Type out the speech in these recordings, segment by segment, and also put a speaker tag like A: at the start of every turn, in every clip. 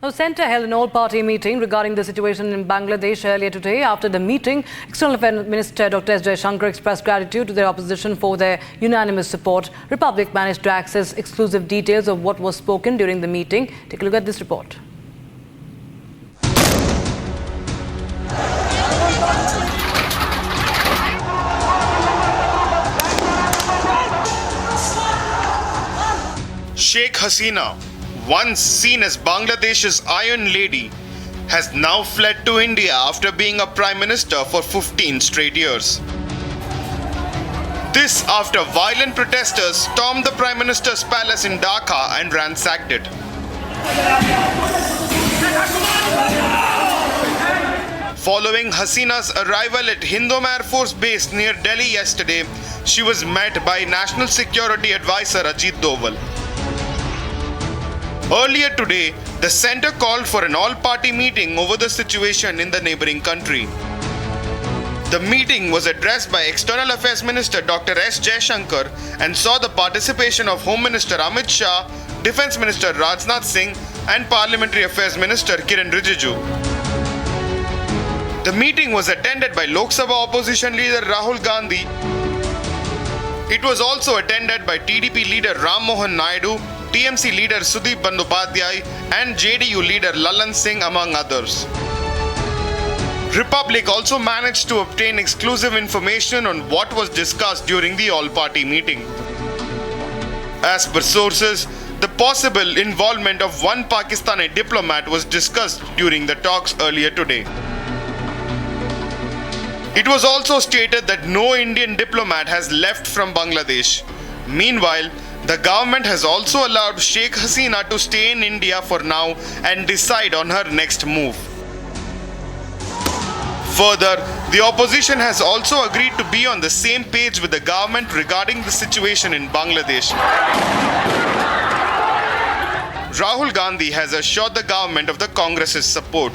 A: Now, Centre held an all-party meeting regarding the situation in Bangladesh earlier today. After the meeting, External Affairs Minister Dr. S. Jaishankar expressed gratitude to the opposition for their unanimous support. Republic managed to access exclusive details of what was spoken during the meeting. Take a look at this report.
B: Sheikh Hasina, once seen as Bangladesh's Iron Lady, has now fled to India after being a Prime Minister for 15 straight years. This after violent protesters stormed the Prime Minister's palace in Dhaka and ransacked it. Following Hasina's arrival at Hindom Air Force Base near Delhi yesterday, she was met by National Security Advisor Ajit Doval. Earlier today, the centre called for an all-party meeting over the situation in the neighbouring country. The meeting was addressed by External Affairs Minister Dr. S. Jaishankar and saw the participation of Home Minister Amit Shah, Defence Minister Rajnath Singh and Parliamentary Affairs Minister Kiren Rijiju. The meeting was attended by Lok Sabha opposition leader Rahul Gandhi. It was also attended by TDP leader Ram Mohan Naidu, TMC leader Sudeep Bandyopadhyay and JDU leader Lalan Singh among others. Republic also managed to obtain exclusive information on what was discussed during the all-party meeting. As per sources, the possible involvement of one Pakistani diplomat was discussed during the talks earlier today. It was also stated that no Indian diplomat has left from Bangladesh. Meanwhile, the government has also allowed Sheikh Hasina to stay in India for now and decide on her next move. Further, the opposition has also agreed to be on the same page with the government regarding the situation in Bangladesh. Rahul Gandhi has assured the government of the Congress's support.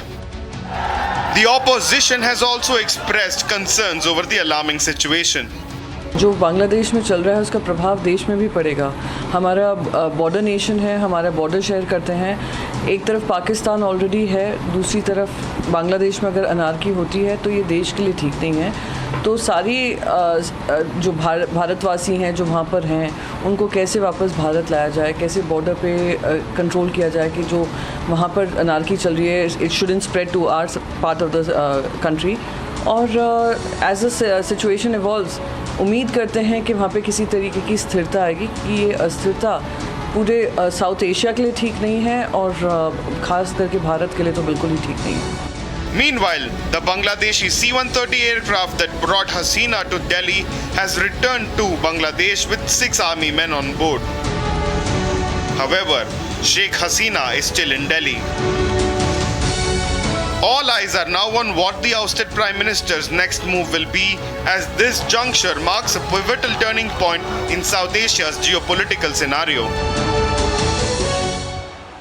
B: The opposition has also expressed concerns over the alarming situation.
C: जो बांग्लादेश में चल रहा है उसका प्रभाव देश में भी पड़ेगा। हमारा बॉर्डर नेशन है, हमारा बॉर्डर शेयर करते हैं। एक तरफ पाकिस्तान ऑलरेडी है, दूसरी तरफ बांग्लादेश में अगर अनारकी होती है तो ये देश के लिए ठीक नहीं है। तो सारी जो भारतवासी हैं जो वहाँ पर हैं उनको कैसे वापस भारत लाया जाए, कैसे बॉर्डर पे कंट्रोल किया जाए कि जो वहाँ पर अनारकी चल रही है it shouldn't spread to our part of the country. और एज अ सिचुएशन इवॉल्व्स उम्मीद करते हैं कि वहाँ पे किसी तरीके की स्थिरता आएगी कि ये अस्थिरता पूरे साउथ एशिया के लिए ठीक नहीं है और ख़ास करके भारत के लिए तो बिल्कुल ही ठीक नहीं है।
B: Meanwhile, the Bangladeshi C-130 aircraft that brought Hasina to Delhi has returned to Bangladesh with 6 army men on board. However, Sheikh Hasina is still in Delhi. All eyes are now on what the ousted Prime Minister's next move will be, as this juncture marks a pivotal turning point in South Asia's geopolitical scenario.